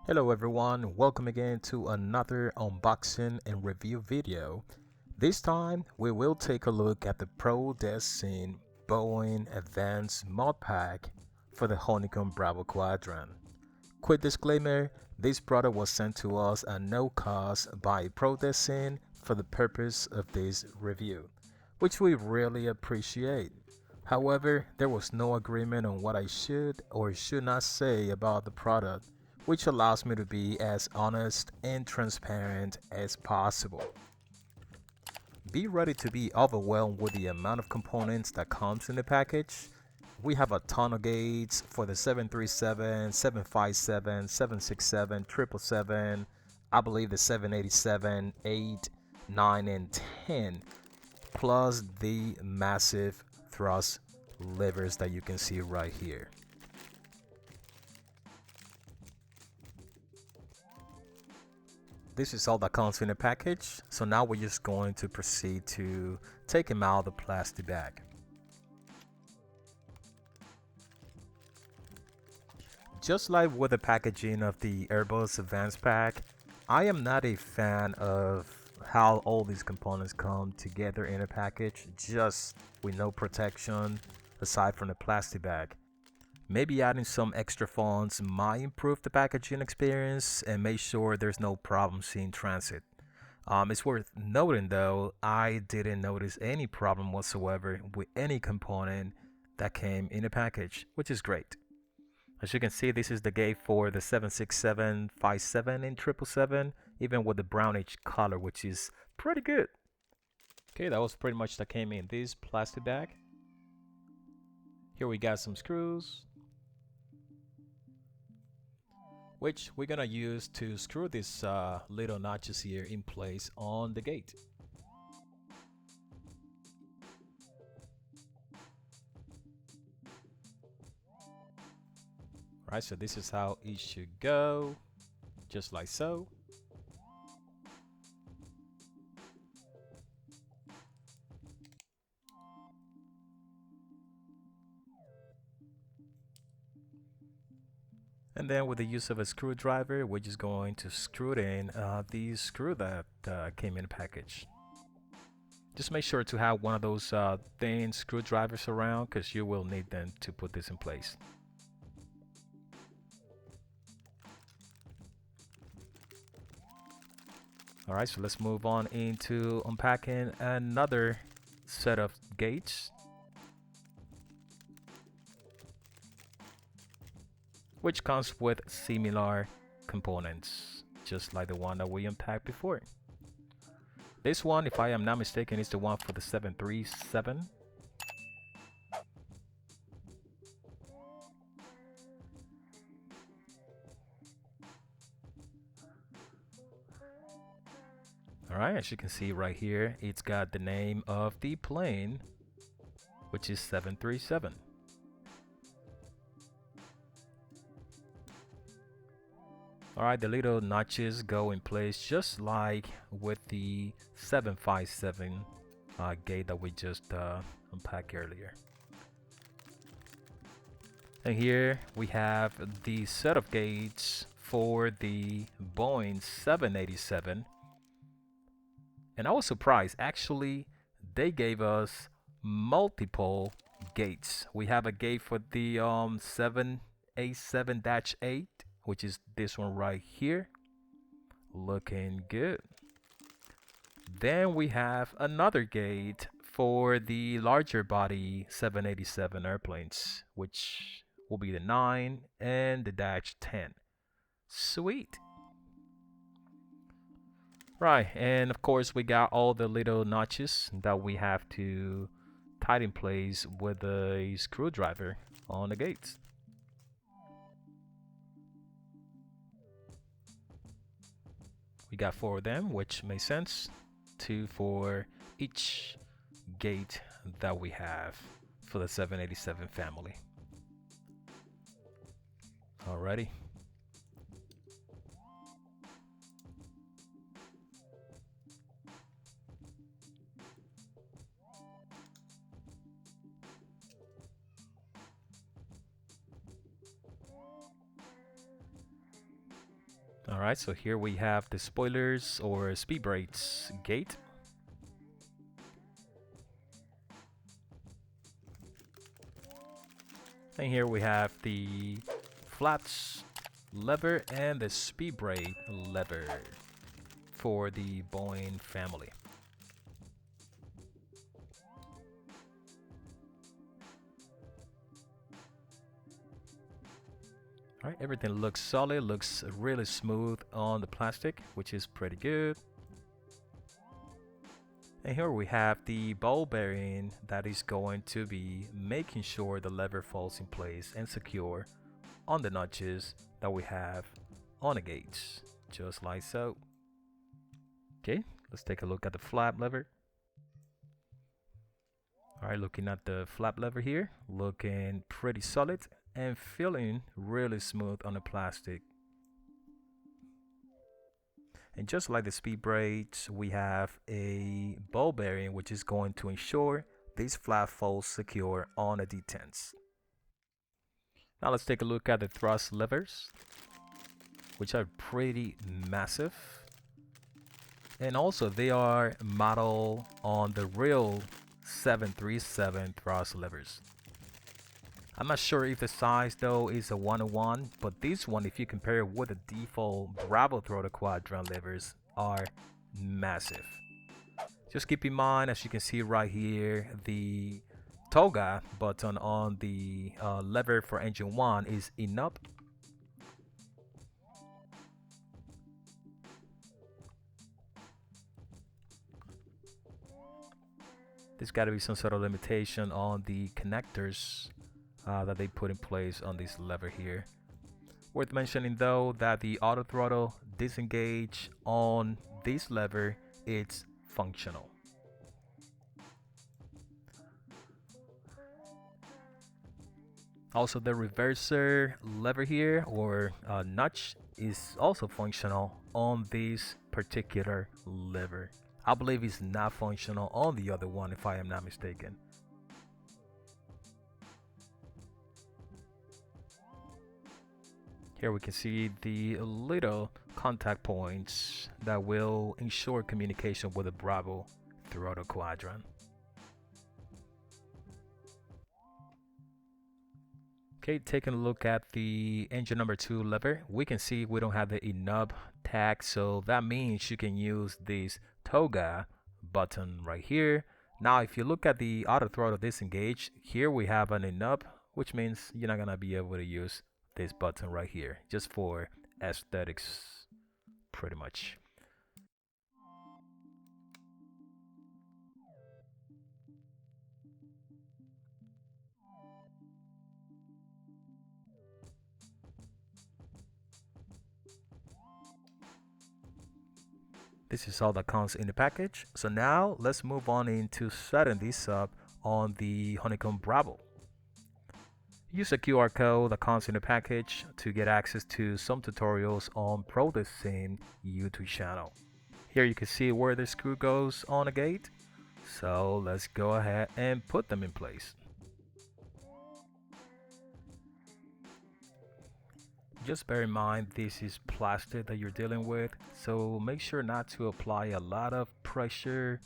Hello everyone, welcome again to another unboxing and review video. This time we will take a look at the ProDeskSim Boeing Advanced Mod Pack for the Honeycomb Bravo Quadrant. Quick disclaimer, this product was sent to us at no cost by ProDeskSim for the purpose of this review, which we really appreciate. However, there was no agreement on what I should or should not say about the product, which allows me to be as honest and transparent as possible. Be ready to be overwhelmed with the amount of components that comes in the package. We have a ton of gates for the 737, 757, 767, 777, I believe the 787, 8, 9, and 10, plus the massive thrust levers that you can see right here. This is all that comes in the package, so now we're just going to proceed to take him out of the plastic bag. Just like with the packaging of the Airbus Advanced Pack, I am not a fan of how all these components come together in a package just with no protection aside from the plastic bag. Maybe adding some extra fonts might improve the packaging experience and make sure there's no problems in transit. It's worth noting though, I didn't notice any problem whatsoever with any component that came in the package, which is great. As you can see, this is the gate for the 767, 57, and 777, even with the brownish color, which is pretty good. Okay, that was pretty much that came in this plastic bag. Here we got some screws, which we're gonna use to screw these little notches here in place on the gate. Right, so this is how it should go, just like so. And then with the use of a screwdriver, we're just going to screw in the screw that came in the package. Just make sure to have one of those thin screwdrivers around because you will need them to put this in place. Alright, so let's move on into unpacking another set of gates, which comes with similar components, just like the one that we unpacked before. This one, if I am not mistaken, is the one for the 737. Alright, as you can see right here, it's got the name of the plane, which is 737. Alright, the little notches go in place just like with the 757 gate that we just unpacked earlier. And here we have the set of gates for the Boeing 787. And I was surprised, actually, they gave us multiple gates. We have a gate for the 787-8, which is this one right here. Looking good. Then we have another gate for the larger body 787 airplanes, which will be the 9 and the -10. Sweet. Right, and of course we got all the little notches that we have to tighten in place with a screwdriver on the gates. We got 4 of them, which makes sense. 2 for each gate that we have for the 787 family. Alrighty. Alright, so here we have the spoilers or speed brakes gate. And here we have the flaps lever and the speed brake lever for the Boeing family. Alright, everything looks solid, looks really smooth on the plastic, which is pretty good. And here we have the ball bearing that is going to be making sure the lever falls in place and secure on the notches that we have on the gates, just like so. Okay, let's take a look at the flap lever. Alright, looking at the flap lever here, looking pretty solid and feeling really smooth on the plastic. And just like the speed brakes, we have a ball bearing which is going to ensure this flap falls secure on the detents. Now let's take a look at the thrust levers, which are pretty massive. And also they are modeled on the real 737 thrust levers. I'm not sure if the size though is a 1-to-1, but this one, if you compare it with the default Bravo throttle Quadrant levers, are massive. Just keep in mind, as you can see right here, the toga button on the lever for engine 1 is enough. There's got to be some sort of limitation on the connectors that they put in place on this lever here. Worth mentioning though that the auto throttle disengage on this lever, it's functional. Also the reverser lever here, or notch, is also functional on this particular lever. I believe it's not functional on the other one if I am not mistaken. Here we can see the little contact points that will ensure communication with the Bravo throttle Quadrant. Okay, taking a look at the engine number 2 lever, we can see we don't have the enub tag, so that means you can use this toga button right here. Now if you look at the auto throttle disengage, here we have an enub, which means you're not gonna be able to use this button right here, just for aesthetics pretty much. This is all that comes in the package. So now let's move on into setting this up on the Honeycomb Bravo. Use a QR code that comes in the package to get access to some tutorials on ProDeskSim YouTube channel. Here you can see where the screw goes on a gate. So let's go ahead and put them in place. Just bear in mind this is plastic that you're dealing with, so make sure not to apply a lot of pressure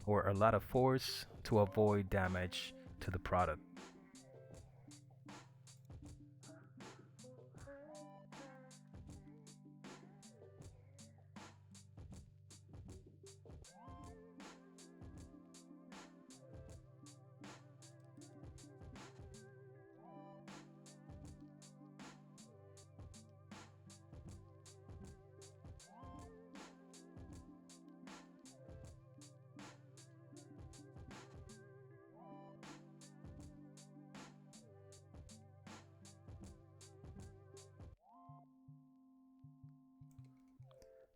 or a lot of force to avoid damage to the product.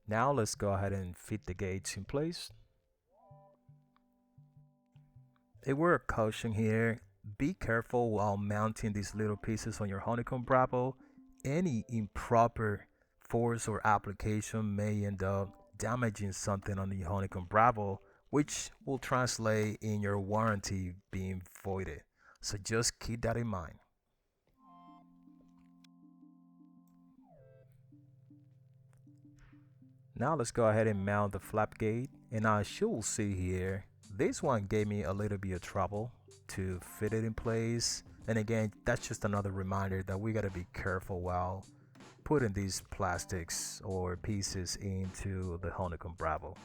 Now let's go ahead and fit the gates in place. A word of caution here, be careful while mounting these little pieces on your Honeycomb Bravo. Any improper force or application may end up damaging something on the Honeycomb Bravo, which will translate in your warranty being voided. So just keep that in mind. Now let's go ahead and mount the flap gate, and as you will see here, this one gave me a little bit of trouble to fit it in place. And again, that's just another reminder that we gotta be careful while putting these plastics or pieces into the Honeycomb Bravo.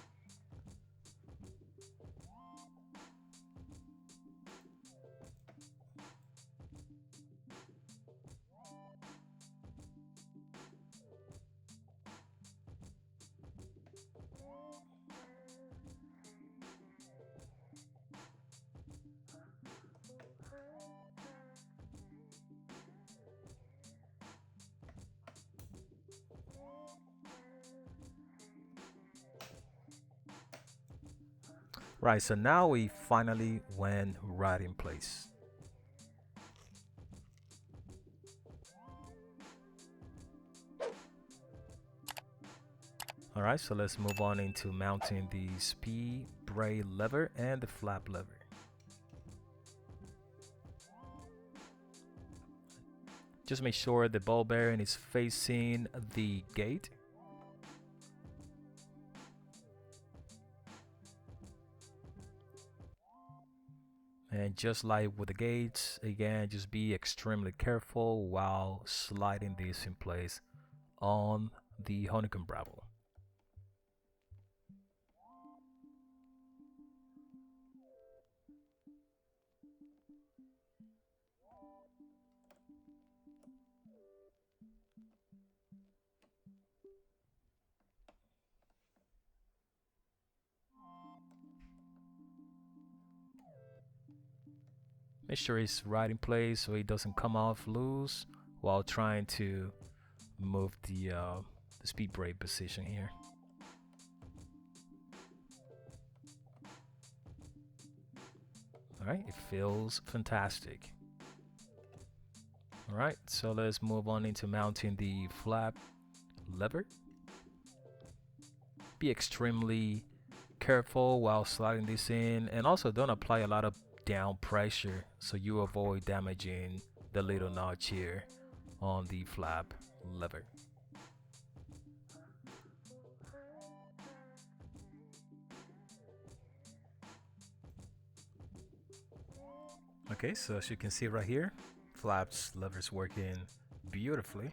Right, so now we finally went right in place. Alright, so let's move on into mounting the speed brake lever and the flap lever. Just make sure the ball bearing is facing the gate. And just like with the gates, again, just be extremely careful while sliding this in place on the Honeycomb Bravo. Make sure it's right in place so it doesn't come off loose while trying to move the speed brake position here. All right, it feels fantastic. All right, so let's move on into mounting the flap lever. Be extremely careful while sliding this in, and also don't apply a lot of down pressure so you avoid damaging the little notch here on the flap lever. Okay, so as you can see right here, flaps lever's working beautifully.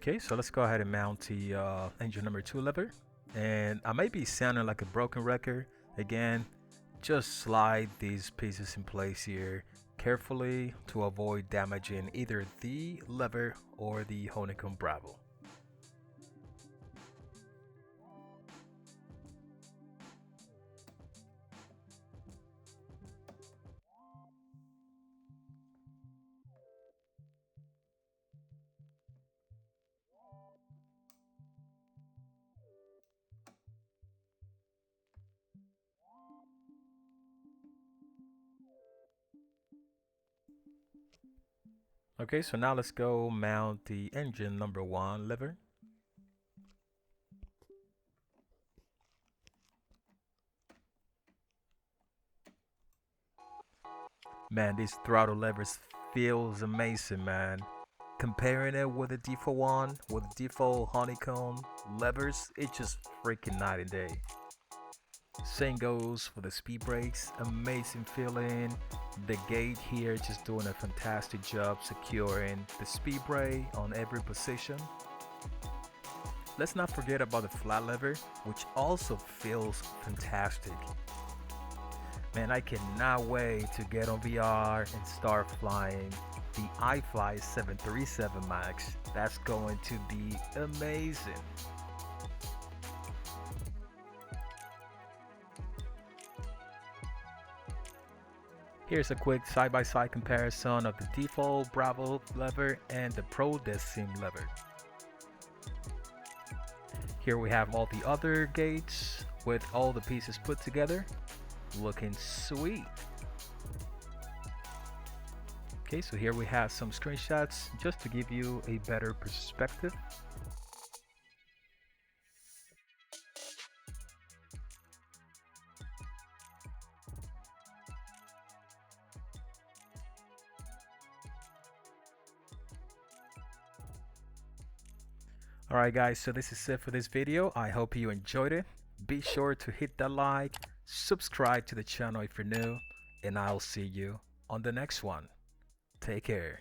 Okay, so let's go ahead and mount the engine number 2 lever. And I may be sounding like a broken record. Again, just slide these pieces in place here carefully to avoid damaging either the lever or the Honeycomb Bravo. Okay, so now let's go mount the engine number 1 lever. Man, this throttle levers feels amazing, man. Comparing it with the default one, with the default Honeycomb levers, it's just freaking night and day. Same goes for the speed brakes, amazing feeling. The gate here just doing a fantastic job securing the speed brake on every position. Let's not forget about the flat lever, which also feels fantastic. Man, I cannot wait to get on VR and start flying the iFly 737 Max. That's going to be amazing. Here's a quick side-by-side comparison of the default Bravo lever and the ProDeskSim lever. Here we have all the other gates with all the pieces put together. Looking sweet. Okay, so here we have some screenshots just to give you a better perspective. Alright guys, so this is it for this video. I hope you enjoyed it. Be sure to hit that like, subscribe to the channel if you're new, and I'll see you on the next one. Take care.